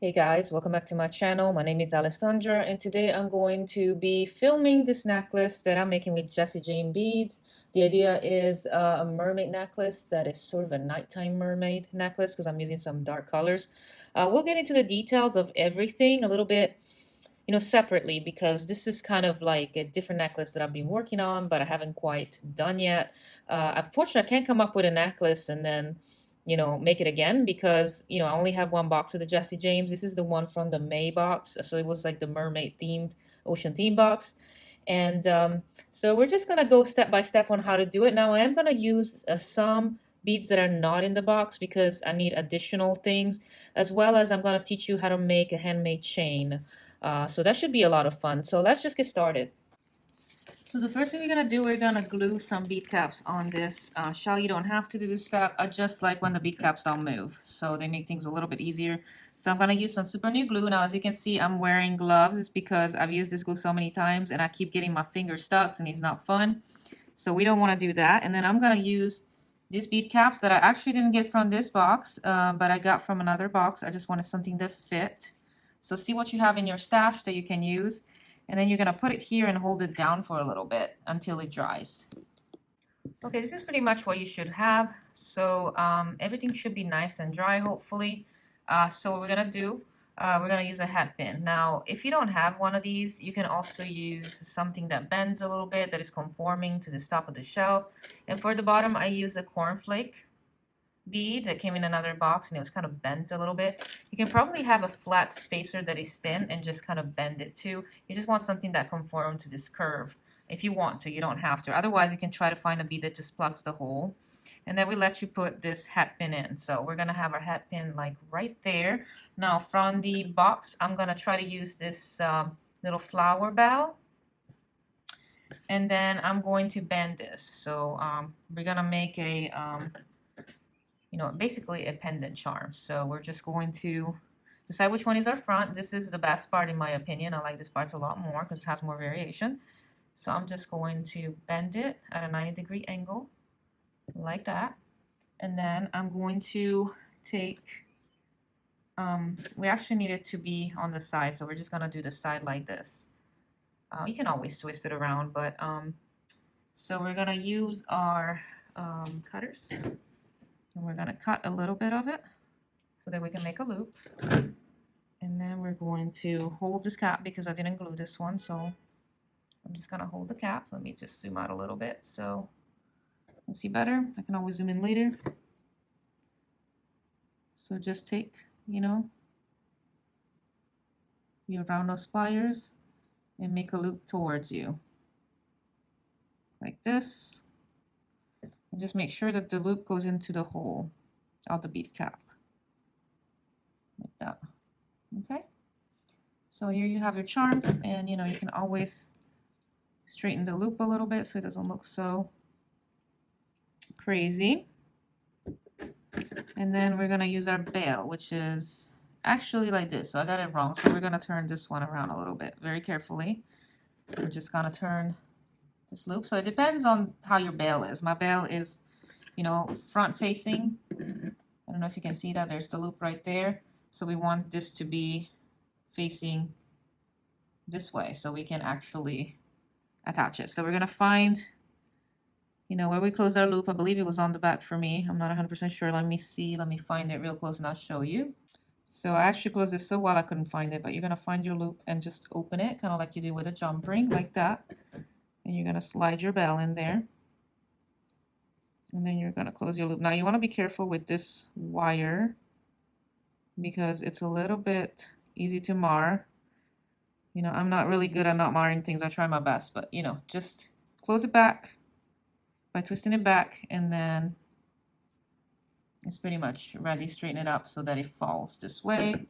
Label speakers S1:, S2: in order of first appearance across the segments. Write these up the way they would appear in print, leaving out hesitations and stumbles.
S1: Hey guys, welcome back to my channel. My name is Alessandra and today I'm going to be filming this necklace that I'm making with Jessie Jane beads. The idea is a mermaid necklace that is sort of a nighttime mermaid necklace because I'm using some dark colors. We'll get into the details of everything a little bit, separately because this is kind of like a different necklace that I've been working on, but I haven't quite done yet. Unfortunately, I can't come up with a necklace and then make it again because, I only have one box of the Jesse James. This is the one from the May box. So it was like the mermaid themed, ocean theme box. And so we're just going to go step by step on how to do it. Now I am going to use some beads that are not in the box because I need additional things, as well as I'm going to teach you how to make a handmade chain. So that should be a lot of fun. So let's just get started. So the first thing we're going to do, we're going to glue some bead caps on this shell. You don't have to do this step. I just like when the bead caps don't move. So they make things a little bit easier. So I'm going to use some super new glue. Now, as you can see, I'm wearing gloves. It's because I've used this glue so many times and I keep getting my fingers stuck and it's not fun. So we don't want to do that. And then I'm going to use these bead caps that I actually didn't get from this box, but I got from another box. I just wanted something that fit. So see what you have in your stash that you can use. And then you're going to put it here and hold it down for a little bit until it dries. Okay, this is pretty much what you should have. So everything should be nice and dry, hopefully. So what we're going to do, we're going to use a hat pin. Now, if you don't have one of these, you can also use something that bends a little bit, that is conforming to the top of the shell. And for the bottom, I use a cornflake bead that came in another box and it was kind of bent a little bit. You can probably have a flat spacer that is thin and just kind of bend it too. You just want something that conforms to this curve. If you want to, you don't have to. Otherwise, you can try to find a bead that just plugs the hole. And then we let you put this hat pin in. So we're going to have our hat pin like right there. Now from the box, I'm going to try to use this little flower bell. And then I'm going to bend this. So we're going to make a basically a pendant charm. So we're just going to decide which one is our front. This is the best part in my opinion. I like this part a lot more because it has more variation. So I'm just going to bend it at a 90-degree angle like that. And then I'm going to take, we actually need it to be on the side. So we're just going to do the side like this. You can always twist it around, but so we're going to use our cutters. And we're going to cut a little bit of it so that we can make a loop. And then we're going to hold this cap because I didn't glue this one. So I'm just going to hold the cap. Let me just zoom out a little bit so you can see better. I can always zoom in later. So just take, your round nose pliers and make a loop towards you. Like this. And just make sure that the loop goes into the hole of the bead cap. Like that. Okay? So here you have your charms, and you can always straighten the loop a little bit so it doesn't look so crazy. And then we're going to use our bail, which is actually like this. So I got it wrong. So we're going to turn this one around a little bit very carefully. We're just going to turn this loop. So it depends on how your bail is. My bail is, front facing. I don't know if you can see that. There's the loop right there. So we want this to be facing this way so we can actually attach it. So we're going to find, where we close our loop. I believe it was on the back for me. I'm not 100% sure. Let me see. Let me find it real close and I'll show you. So I actually closed this so well I couldn't find it, but you're going to find your loop and just open it, kind of like you do with a jump ring, like that. And you're going to slide your bell in there. And then you're going to close your loop. Now you want to be careful with this wire because it's a little bit easy to mar. I'm not really good at not marring things. I try my best, but just close it back by twisting it back, and then it's pretty much ready. Straighten it up so that it falls this way.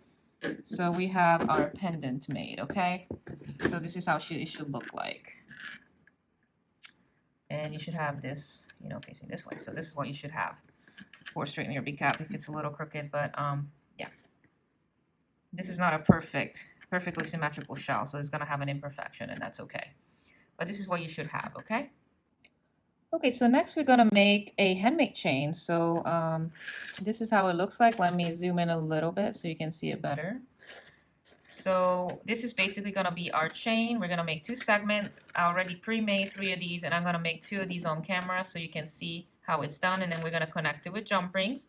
S1: So we have our pendant made, okay? So this is how it should look like. And you should have this, facing this way. So this is what you should have for straightening your bead cap if it's a little crooked. But yeah, this is not a perfectly symmetrical shell, so it's going to have an imperfection, and that's okay. But this is what you should have, okay? Okay, so next we're going to make a handmade chain. So this is how it looks like. Let me zoom in a little bit so you can see it better. So this is basically going to be our chain. We're going to make 2 segments. I already pre-made 3 of these, and I'm going to make 2 of these on camera so you can see how it's done, and then we're going to connect it with jump rings.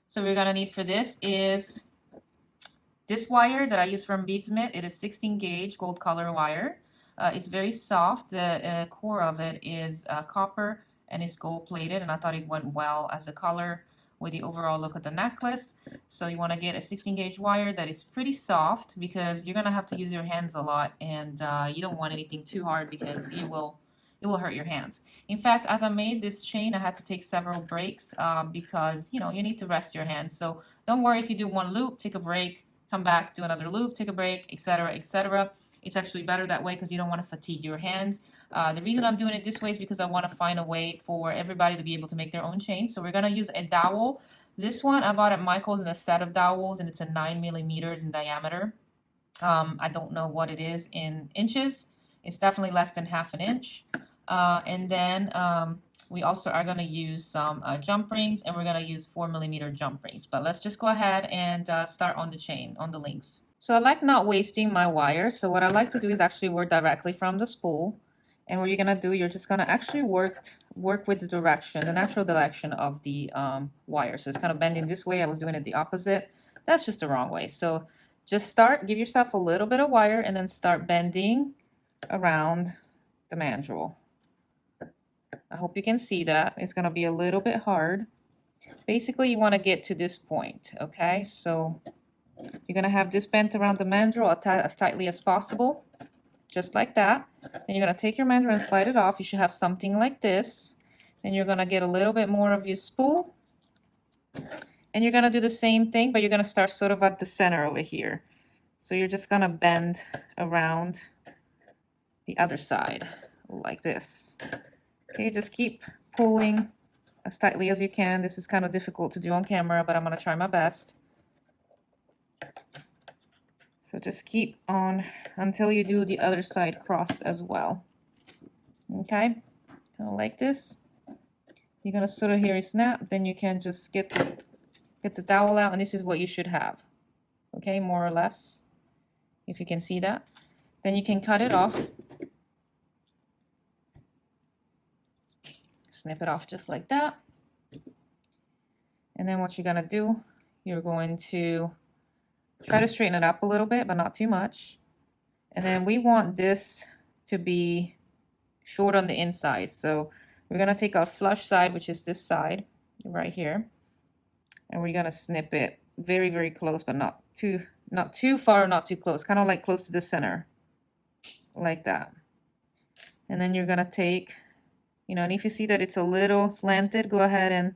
S1: So we're going to need for this is this wire that I use from Beadsmith. It is 16 gauge gold color wire. It's very soft. The core of it is copper and it's gold plated, and I thought it went well as a color with the overall look of the necklace. So you want to get a 16 gauge wire that is pretty soft because you're going to have to use your hands a lot, and you don't want anything too hard because it will hurt your hands. In fact, as I made this chain, I had to take several breaks because you need to rest your hands. So don't worry if you do one loop, take a break, come back, do another loop, take a break, etc., etc. It's actually better that way because you don't want to fatigue your hands. The reason I'm doing it this way is because I want to find a way for everybody to be able to make their own chain. So we're going to use a dowel. This one I bought at Michael's in a set of dowels, and it's a 9 millimeters in diameter. I don't know what it is in inches. It's definitely less than half an inch. And then we also are going to use some jump rings, and we're going to use 4 millimeter jump rings. But let's just go ahead and start on the chain, on the links. So I like not wasting my wire. So what I like to do is actually work directly from the spool. And what you're going to do, you're just going to actually work with the direction, the natural direction of the wire. So it's kind of bending this way. I was doing it the opposite. That's just the wrong way. So just give yourself a little bit of wire and then start bending around the mandrel. I hope you can see that. It's going to be a little bit hard. Basically, you want to get to this point, okay? So you're going to have this bent around the mandrel as tightly as possible, just like that. Then you're going to take your mandrel and slide it off. You should have something like this. Then you're going to get a little bit more of your spool. And you're going to do the same thing, but you're going to start sort of at the center over here. So you're just going to bend around the other side like this. Okay, just keep pulling as tightly as you can. This is kind of difficult to do on camera, but I'm going to try my best. So just keep on until you do the other side crossed as well. Okay, kind of like this. You're going to sort of hear it snap, then you can just get the dowel out, and this is what you should have. Okay, more or less, if you can see that. Then you can cut it off. Snip it off just like that. And then what you're going to do, you're going to try to straighten it up a little bit, but not too much. And then we want this to be short on the inside. So we're going to take our flush side, which is this side right here. And we're going to snip it very, very close, but not too far, not too close. Kind of like close to the center, like that. And then you're going to take, and if you see that it's a little slanted, go ahead and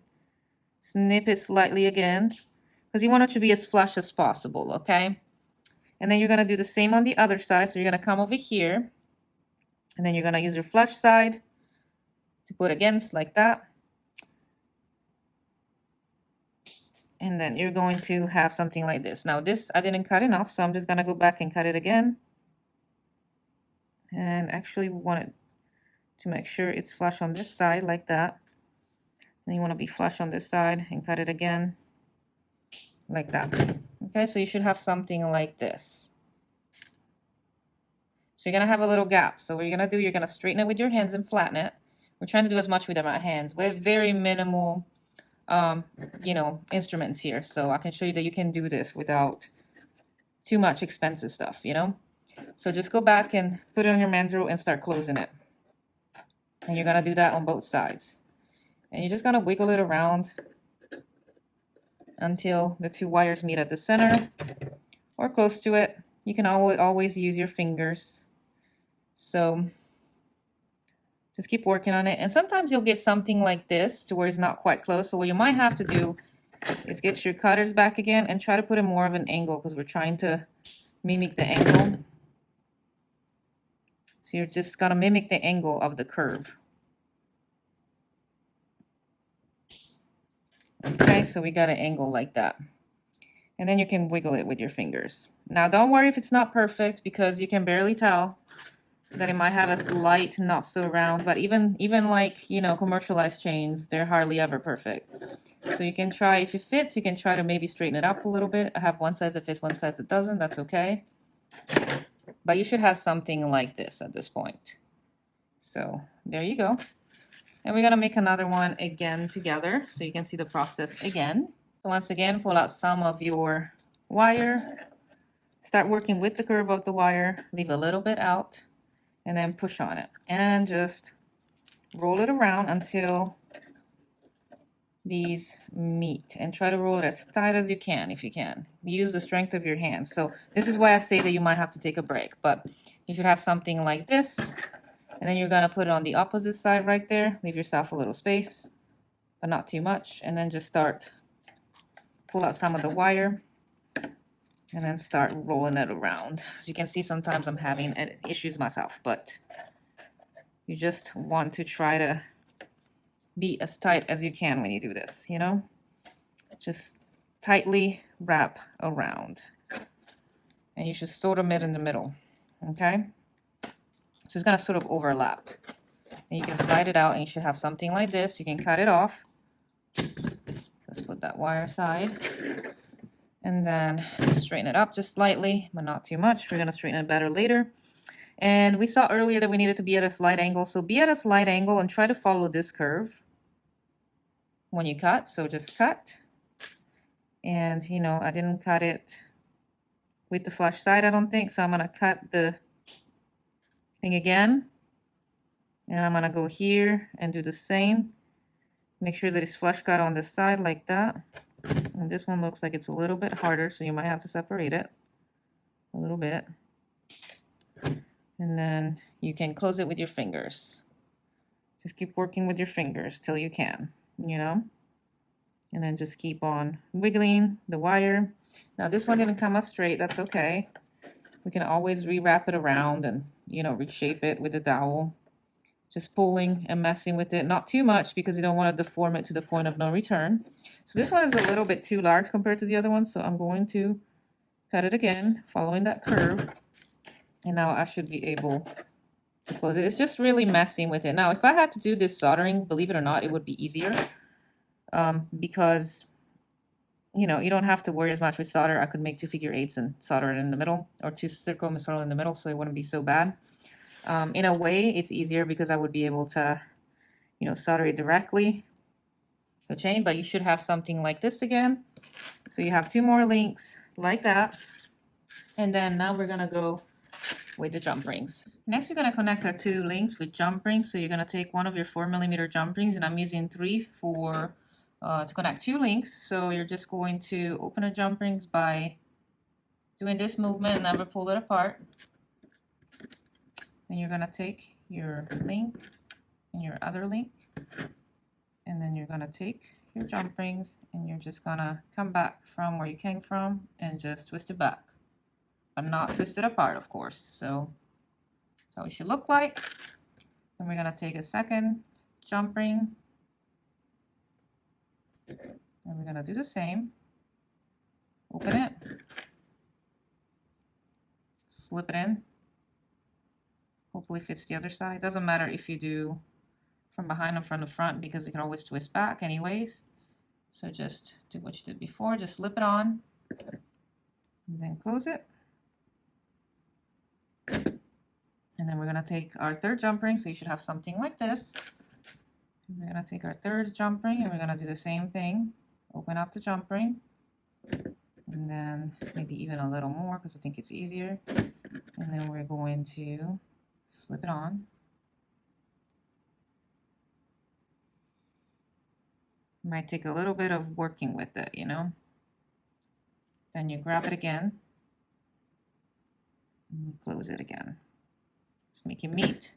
S1: snip it slightly again, because you want it to be as flush as possible, okay? And then you're going to do the same on the other side. So you're going to come over here, and then you're going to use your flush side to put against like that. And then you're going to have something like this. Now this, I didn't cut enough, so I'm just going to go back and cut it again. And actually we want it to make sure it's flush on this side like that. And you want to be flush on this side and cut it again like that. Okay, so you should have something like this. So you're going to have a little gap. So what you're going to do, you're going to straighten it with your hands and flatten it. We're trying to do as much with our hands. We have very minimal, instruments here. So I can show you that you can do this without too much expensive stuff, So just go back and put it on your mandrel and start closing it. And you're going to do that on both sides. And you're just going to wiggle it around until the 2 wires meet at the center or close to it. You can always use your fingers. So just keep working on it. And sometimes you'll get something like this to where it's not quite close. So what you might have to do is get your cutters back again and try to put it more of an angle, because we're trying to mimic the angle. So you're just going to mimic the angle of the curve. Okay, so we got an angle like that. And then you can wiggle it with your fingers. Now don't worry if it's not perfect, because you can barely tell. that it might have a slight not so round, but even like, you know, commercialized chains, they're hardly ever perfect. So you can try, if it fits, you can try to maybe straighten it up a little bit. I have one size that fits, one size that doesn't, that's okay. But you should have something like this at this point. So there you go. And we're gonna make another one again together so you can see the process again. So once again, pull out some of your wire, start working with the curve of the wire, leave a little bit out, and then push on it. And just roll it around until these meet, and try to roll it as tight as you can if you can. Use the strength of your hands. So this is why I say that you might have to take a break, but you should have something like this, and then you're gonna put it on the opposite side right there. Leave yourself a little space, but not too much, and then just start, pull out some of the wire, and then start rolling it around. As you can see, sometimes I'm having issues myself, but you just want to try to be as tight as you can when you do this, you know? Just tightly wrap around. And you should sort of meet in the middle, okay? So it's gonna sort of overlap. And you can slide it out and you should have something like this. You can cut it off. Let's put that wire aside. And then straighten it up just slightly, but not too much. We're gonna straighten it better later. And we saw earlier that we needed to be at a slight angle. So be at a slight angle and try to follow this curve when you cut. So just cut. And you know, I didn't cut it with the flush side, I don't think. So I'm gonna cut the thing again. And I'm gonna go here and do the same. Make sure that it's flush cut on this side like that. And this one looks like it's a little bit harder, so you might have to separate it a little bit. And then you can close it with your fingers. Just keep working with your fingers till you can, you know? And then just keep on wiggling the wire. Now this one didn't come out straight, that's okay. We can always rewrap it around and, you know, reshape it with the dowel. Just pulling and messing with it, not too much because you don't want to deform it to the point of no return. So this one is a little bit too large compared to the other one, so I'm going to cut it again, following that curve. And now I should be able to close it. It's just really messing with it. Now, if I had to do this soldering, believe it or not, it would be easier because, you know, you don't have to worry as much with solder. I could make 2 figure eights and solder it in the middle, or 2 circle and solder in the middle, so it wouldn't be so bad. In a way, it's easier because I would be able to, you know, solder it directly the chain, but you should have something like this again. So you have 2 more links like that. And then now we're gonna go with the jump rings. Next, we're gonna connect our 2 links with jump rings. So you're gonna take one of your 4mm jump rings, and I'm using 3 for to connect 2 links. So you're just going to open the jump rings by doing this movement and never pull it apart. Then you're gonna take your link and your other link, and then you're gonna take your jump rings and you're just gonna come back from where you came from and just twist it back, but not twist it apart, of course. So that's how it should look like. Then we're gonna take a second jump ring and we're gonna do the same. Open it, slip it in. Hopefully fits the other side. Doesn't matter if you do from behind or from the front because you can always twist back anyways. So just do what you did before. Just slip it on and then close it. And then we're gonna take our 3rd jump ring. So you should have something like this. We're gonna take our 3rd jump ring and we're gonna do the same thing. Open up the jump ring and then maybe even a little more because I think it's easier. And then we're going to slip it on. Might take a little bit of working with it, you know. Then you grab it again and you close it again. Just make it meet.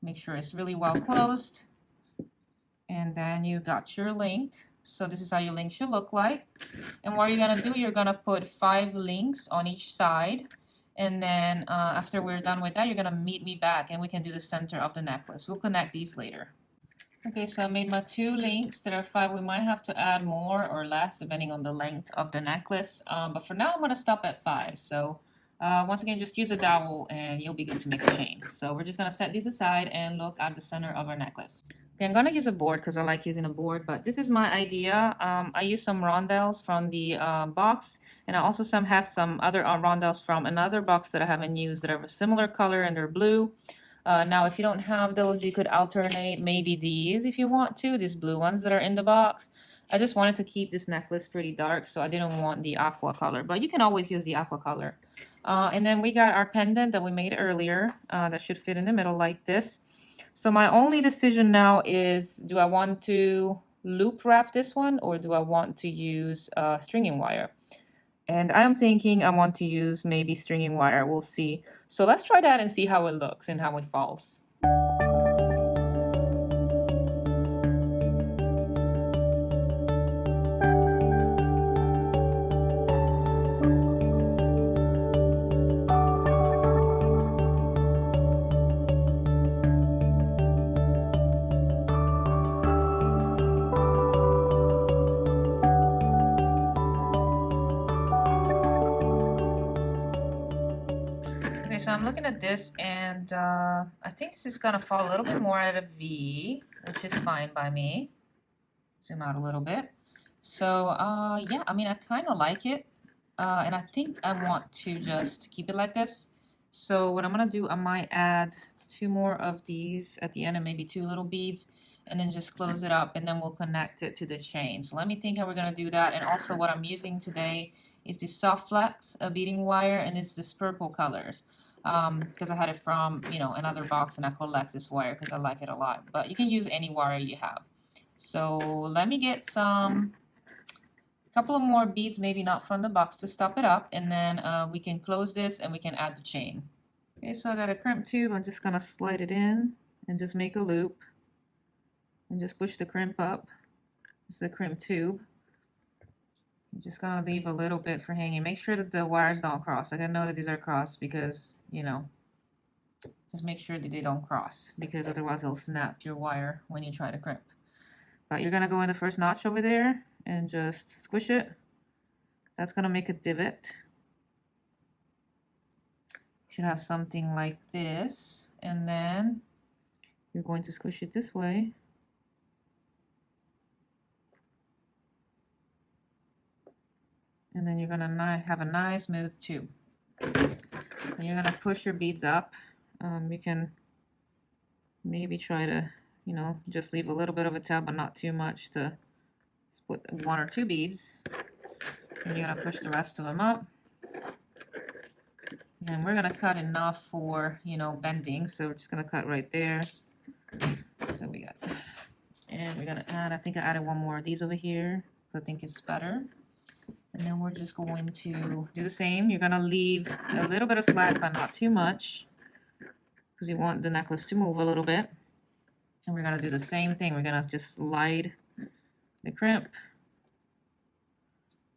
S1: Make sure it's really well closed. And then you got your link. So this is how your link should look like. And what you're gonna do, you're gonna put 5 links on each side. And then after we're done with that, you're gonna meet me back and we can do the center of the necklace. We'll connect these later. Okay, so I made my 2 links. There are 5. We might have to add more or less depending on the length of the necklace. But for now, I'm gonna stop at 5. So Once again, just use a dowel and you'll be good to make a chain. So we're just gonna set these aside and look at the center of our necklace. Okay, I'm gonna use a board because I like using a board, but this is my idea. I use some rondelles from the box, and I also have some other rondelles from another box that I haven't used that are a similar color and they're blue. Now, if you don't have those, you could alternate maybe these if you want to, these blue ones that are in the box. I just wanted to keep this necklace pretty dark, so I didn't want the aqua color, but you can always use the aqua color. And then we got our pendant that we made earlier that should fit in the middle like this. So my only decision now is, do I want to loop wrap this one or do I want to use stringing wire? And I'm thinking I want to use maybe stringing wire. We'll see. So let's try that and see how it looks and how it falls. Okay, so I'm looking at this and I think this is gonna fall a little bit more at a V, which is fine by me. Zoom out a little bit. So yeah, I mean, I kind of like it. And I think I want to just keep it like this. So what I'm gonna do, I might add 2 more of these at the end and maybe 2 little beads and then just close it up and then we'll connect it to the chain. So let me think how we're gonna do that. And also what I'm using today is this soft flex beading wire and it's this purple colors. Because I had it from, you know, another box and I collect this wire because I like it a lot. But you can use any wire you have. So let me get a couple of more beads, maybe not from the box to stop it up, and then we can close this and we can add the chain. Okay, so I got a crimp tube. I'm just gonna slide it in and just make a loop and just push the crimp up. This is a crimp tube. I'm just gonna leave a little bit for hanging. Make sure that the wires don't cross. I gotta know that these are crossed because, you know, just make sure that they don't cross because otherwise it'll snap your wire when you try to crimp. But you're gonna go in the first notch over there and just squish it. That's gonna make a divot. You should have something like this, and then you're going to squish it this way. And then you're gonna have a nice smooth tube. And you're gonna push your beads up. You can maybe try to, you know, just leave a little bit of a tail, but not too much to split 1 or 2 beads. And you're gonna push the rest of them up. And then we're gonna cut enough for, you know, bending. So we're just gonna cut right there. So we got, and we're gonna add, I think I added 1 more of these over here because I think it's better. And then we're just going to do the same. You're gonna leave a little bit of slack, but not too much because you want the necklace to move a little bit. And we're gonna do the same thing. We're gonna just slide the crimp,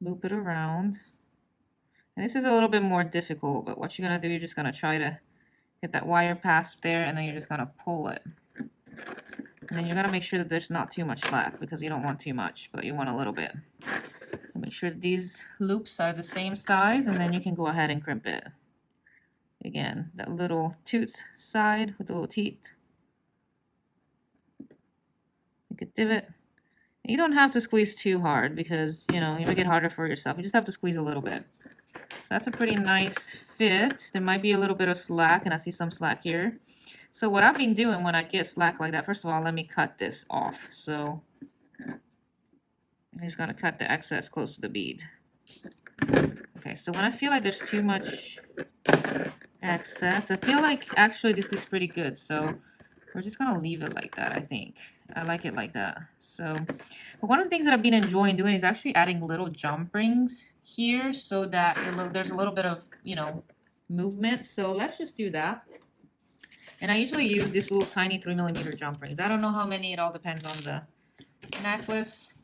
S1: loop it around. And this is a little bit more difficult, but what you're gonna do, you're just gonna try to get that wire past there and then you're just gonna pull it. And then you're gonna make sure that there's not too much slack because you don't want too much, but you want a little bit. And make sure that these loops are the same size and then you can go ahead and crimp it. Again, that little tooth side with the little teeth. Make a divot. You don't have to squeeze too hard because, you know, you make it harder for yourself. You just have to squeeze a little bit. So that's a pretty nice fit. There might be a little bit of slack, and I see some slack here. So what I've been doing when I get slack like that, first of all, let me cut this off. So I'm just gonna cut the excess close to the bead. Okay, so when I feel like there's too much excess, I feel like actually this is pretty good. So we're just gonna leave it like that, I think. I like it like that. So, but one of the things that I've been enjoying doing is actually adding little jump rings here so that there's a little bit of, you know, movement. So let's just do that. And I usually use this little tiny 3mm jump rings. I don't know how many, it all depends on the necklace.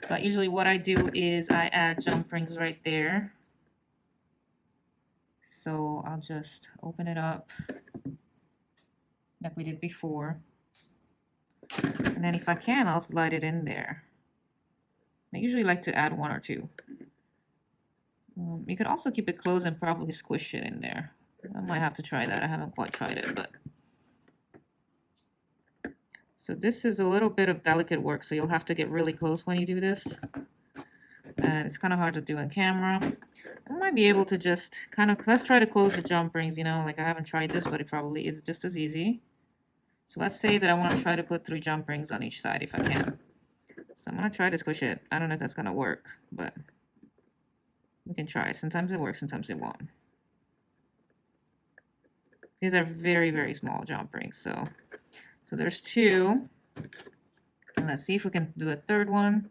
S1: But usually what I do is I add jump rings right there. So I'll just open it up like we did before. And then if I can, I'll slide it in there. I usually like to add 1 or 2. You could also keep it closed and probably squish it in there. I might have to try that. I haven't quite tried it, but. So this is a little bit of delicate work, so you'll have to get really close when you do this. And it's kind of hard to do on camera. I might be able to just kind of, let's try to close the jump rings, you know, like I haven't tried this, but it probably is just as easy. So let's say that I want to try to put 3 jump rings on each side if I can. So I'm going to try to squish it. I don't know if that's going to work, but we can try. Sometimes it works, sometimes it won't. These are very, very small jump rings, so there's 2. And let's see if we can do a 3rd one.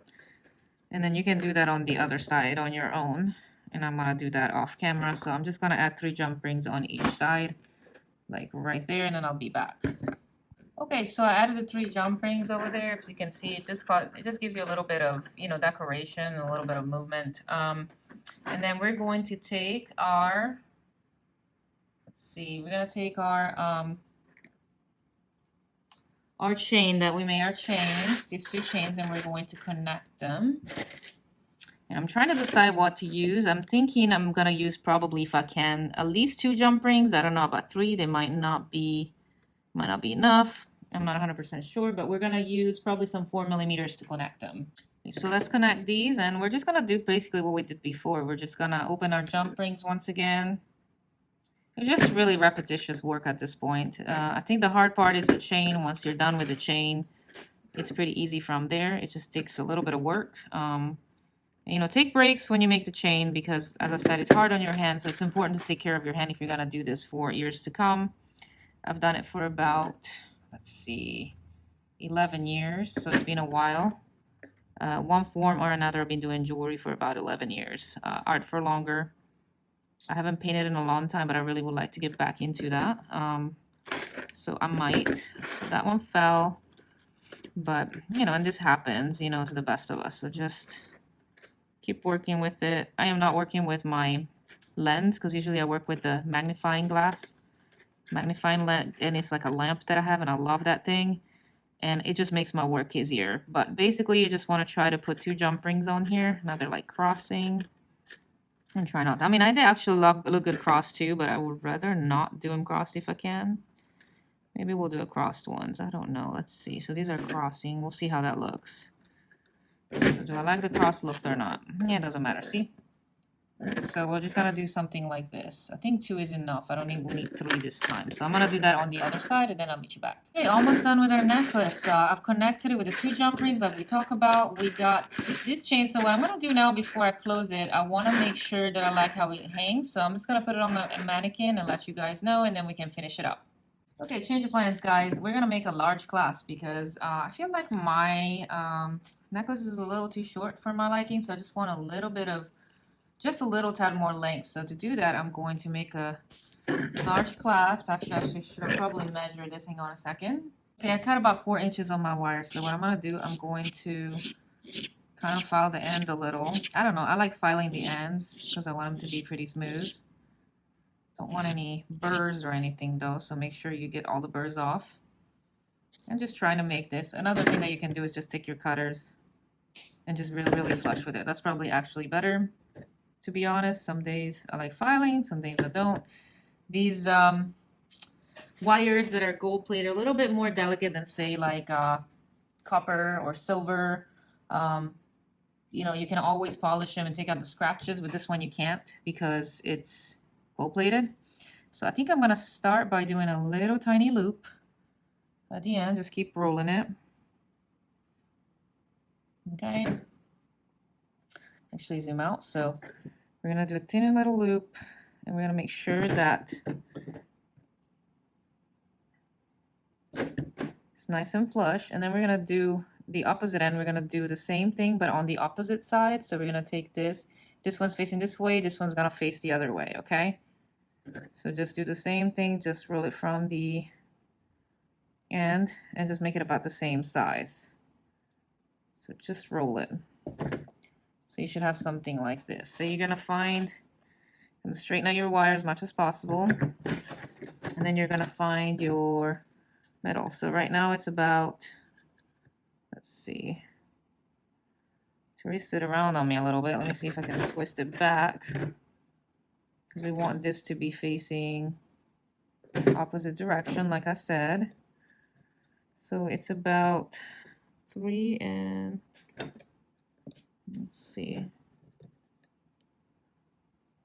S1: And then you can do that on the other side on your own. And I'm going to do that off camera. So I'm just going to add 3 jump rings on each side, like right there, and then I'll be back. Okay, so I added the 3 jump rings over there. As you can see, it just gives you a little bit of, you know, decoration, a little bit of movement. And then we're going to take our, let's see, we're going to take our chain that we made, our chains, these 2 chains, and we're going to connect them. And I'm trying to decide what to use. I'm thinking I'm going to use probably, if I can, at least 2 jump rings. I don't know about 3. They might not be enough. I'm not 100% sure, but we're going to use probably some 4mm to connect them. So let's connect these, and we're just going to do basically what we did before. We're just going to open our jump rings once again. It's just really repetitious work at this point. I think the hard part is the chain. Once you're done with the chain, it's pretty easy from there. It just takes a little bit of work. You know, take breaks when you make the chain because, as I said, it's hard on your hand, so it's important to take care of your hand if you're going to do this for years to come. I've done it for about, let's see, 11 years, so it's been a while. One form or another, I've been doing jewelry for about 11 years. Art for longer. I haven't painted in a long time, but I really would like to get back into that. So I might. So that one fell. But, you know, and this happens, you know, to the best of us. So just keep working with it. I am not working with my lens because usually I work with the magnifying glass. Magnifying lens, and it's like a lamp that I have, and I love that thing. And it just makes my work easier. But basically, you just want to try to put 2 jump rings on here. Now they're like crossing. And try not to. I mean, I did actually look good cross too, but I would rather not do them crossed if I can. Maybe we'll do a crossed ones. I don't know. Let's see. So these are crossing. We'll see how that looks. So do I like the cross look or not? Yeah, it doesn't matter. See? So we're just going to do something like this. I think 2 is enough. I don't think we need 3 this time. So I'm going to do that on the other side, and then I'll meet you back. Okay, almost done with our necklace. I've connected it with the 2 jump rings that we talked about. We got this chain. So what I'm going to do now before I close it, I want to make sure that I like how it hangs. So I'm just going to put it on my mannequin and let you guys know, and then we can finish it up. Okay, change of plans, guys. We're going to make a large clasp because I feel like my necklace is a little too short for my liking. So I just want a little bit of just a little tad more length. So to do that, I'm going to make a large clasp. Actually, I should have probably measured this. Hang on a second. Okay, I cut about 4 inches on my wire. So what I'm going to do, I'm going to kind of file the end a little. I don't know. I like filing the ends because I want them to be pretty smooth. Don't want any burrs or anything though. So make sure you get all the burrs off. And just trying to make this. Another thing that you can do is just take your cutters and just really flush with it. That's probably actually better. To be honest, some days I like filing, some days I don't. These wires that are gold plated are a little bit more delicate than say like copper or silver. You know, you can always polish them and take out the scratches. With this one you can't because it's gold plated. So I think I'm going to start by doing a little tiny loop at the end. Just keep rolling it. Okay. Actually zoom out. So we're going to do a tiny little loop, and we're going to make sure that it's nice and flush. And then we're going to do the opposite end. We're going to do the same thing, but on the opposite side. So we're going to take this. This one's facing this way. This one's going to face the other way, okay? So just do the same thing. Just roll it from the end and just make it about the same size. So just roll it. So you should have something like this. So you're going to find and straighten out your wire as much as possible. And then you're going to find your metal. So right now it's about, let's see, twisted around on me a little bit. Let me see if I can twist it back. because we want this to be facing opposite direction, like I said. So it's about 3 and let's see.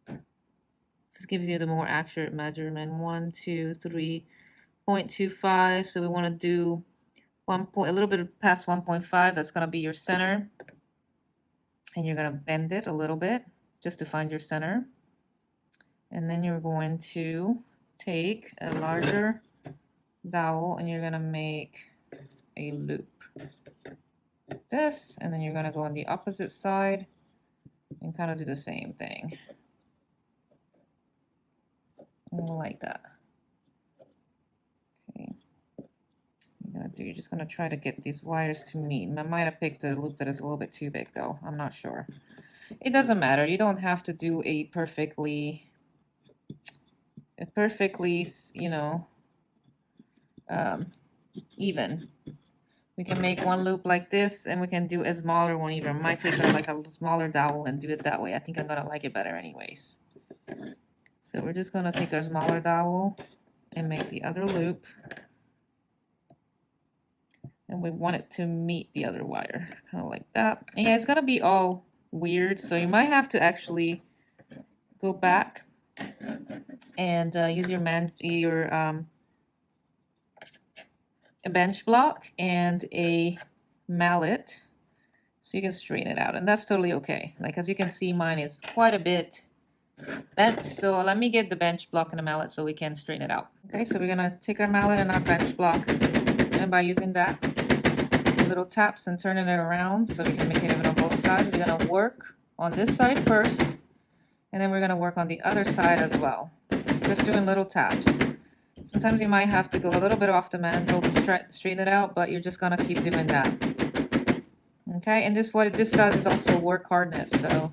S1: This gives you the more accurate measurement. 1, 2, 3.25. So we want to do a little bit past 1.5. That's going to be your center. And you're going to bend it a little bit just to find your center. And then you're going to take a larger dowel and you're going to make a loop like this, and then you're going to go on the opposite side and kind of do the same thing like that. Okay, you're just going to try to get these wires to meet. I might have picked a loop that is a little bit too big though, I'm not sure. It doesn't matter, you don't have to do a perfectly you know, even. We can make one loop like this, and we can do a smaller one even. I might take like a smaller dowel and do it that way. I think I'm gonna like it better anyways. So we're just gonna take our smaller dowel and make the other loop. And we want it to meet the other wire, kind of like that. And yeah, it's gonna be all weird, so you might have to actually go back and use your a bench block and a mallet so you can straighten it out, and that's totally okay. Like, as you can see, mine is quite a bit bent, so let me get the bench block and a mallet so we can straighten it out. Okay, so we're gonna take our mallet and our bench block, and by using that little taps and turning it around so we can make it even on both sides, we're gonna work on this side first, and then we're gonna work on the other side as well, just doing little taps. Sometimes you might have to go a little bit off the mandrel to straighten it out, but you're just gonna keep doing that. Okay, and what this does is also work hardness, so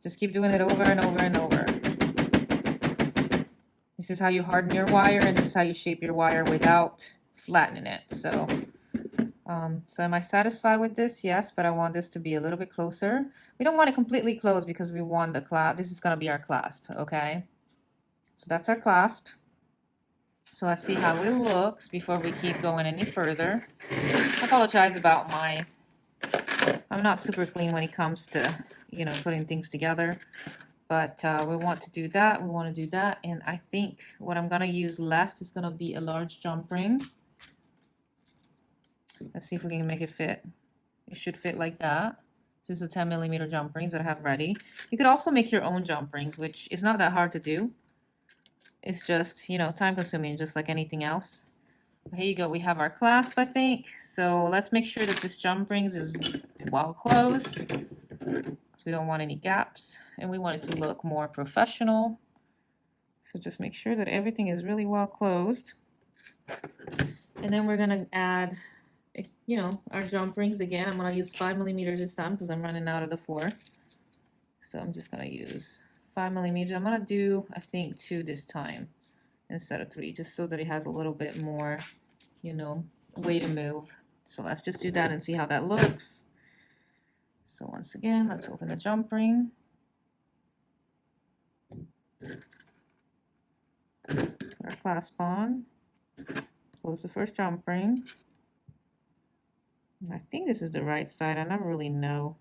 S1: just keep doing it over and over and over. This is how you harden your wire, and this is how you shape your wire without flattening it. So, so am I satisfied with this? Yes, but I want this to be a little bit closer. We don't want it completely closed because we want the clasp. This is gonna be our clasp, okay? So that's our clasp. So let's see how it looks before we keep going any further. I apologize about I'm not super clean when it comes to, you know, putting things together. But we want to do that, and I think what I'm gonna use last is gonna be a large jump ring. Let's see if we can make it fit. It should fit like that. This is the 10mm jump rings that I have ready. You could also make your own jump rings, which is not that hard to do. It's just, you know, time consuming, just like anything else. Here you go, we have our clasp, I think. So let's make sure that this jump rings is well closed, because we don't want any gaps, and we want it to look more professional. So just make sure that everything is really well closed. And then we're gonna add, you know, our jump rings again. I'm gonna use 5mm this time because I'm running out of the 4. So I'm just gonna use 5mm. I'm gonna do, I think, 2 this time instead of 3, just so that it has a little bit more, you know, way to move. So let's just do that and see how that looks. So once again, let's open the jump ring. Put our clasp on. Close the first jump ring. And I think this is the right side. I never really know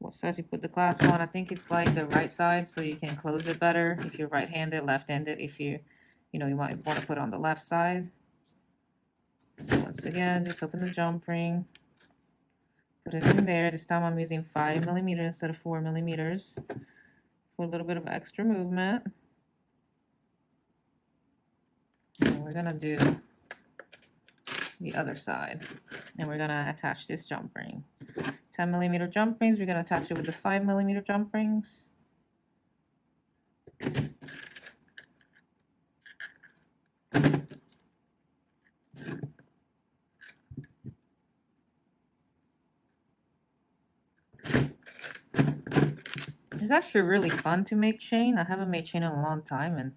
S1: what size you put the clasp on. I think it's like the right side, so you can close it better if you're right-handed, left-handed if you know, you might want to put on the left side. So once again, just open the jump ring, put it in there. This time I'm using 5mm instead of 4mm for a little bit of extra movement. And we're gonna do the other side, and we're gonna attach this jump ring. 10mm jump rings, we're gonna attach it with the 5mm jump rings. It's actually really fun to make chain. I haven't made chain in a long time, and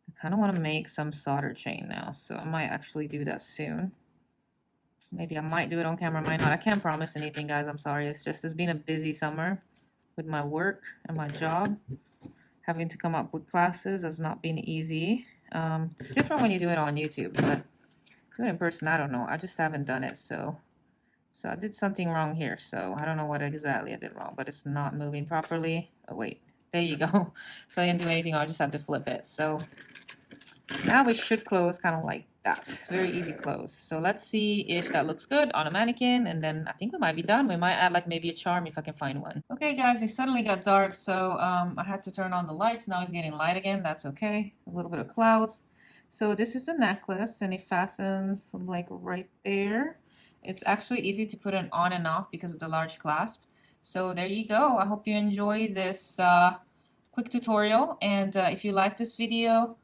S1: I kind of want to make some solder chain now, so I might actually do that soon. Maybe I might do it on camera, might not. I can't promise anything, guys. I'm sorry. It's been a busy summer with my work and my job. having to come up with classes has not been easy. It's different when you do it on YouTube, but do it in person, I don't know. I just haven't done it, so I did something wrong here. So I don't know what exactly I did wrong, but it's not moving properly. Oh wait, there you go. So I didn't do anything. I just had to flip it. So now it should close kind of like that. Very easy close. So let's see if that looks good on a mannequin, and then I think we might be done. We might add like maybe a charm if I can find one. Okay guys, it suddenly got dark, so I had to turn on the lights. Now it's getting light again. That's okay. A little bit of clouds. So this is the necklace, and it fastens like right there. It's actually easy to put it on and off because of the large clasp. So there you go. I hope you enjoy this quick tutorial, and if you like this video,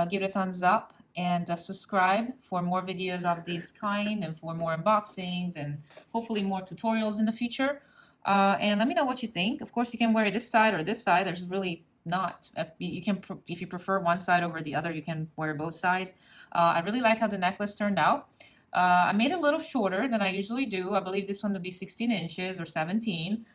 S1: give it a thumbs up, and subscribe for more videos of this kind, and for more unboxings and hopefully more tutorials in the future. And let me know what you think. Of course, you can wear this side or this side. There's really not. You can, if you prefer one side over the other, you can wear both sides. I really like how the necklace turned out. I made it a little shorter than I usually do. I believe this one to be 16 inches or 17.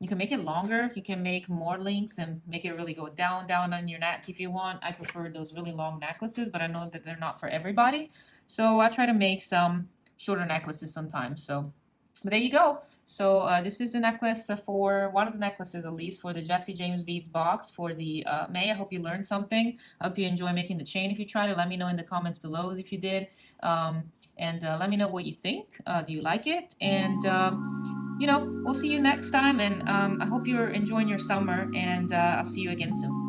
S1: You can make it longer. You can make more links and make it really go down on your neck if you want. I prefer those really long necklaces, but I know that they're not for everybody. So I try to make some shorter necklaces sometimes. So, but there you go. So this is the necklace for one of the necklaces, at least, for the Jesse James Beads box for the May. I hope you learned something. I hope you enjoy making the chain. If you tried it, let me know in the comments below if you did. And let me know what you think. Do you like it? And you know, we'll see you next time, and I hope you're enjoying your summer, and I'll see you again soon.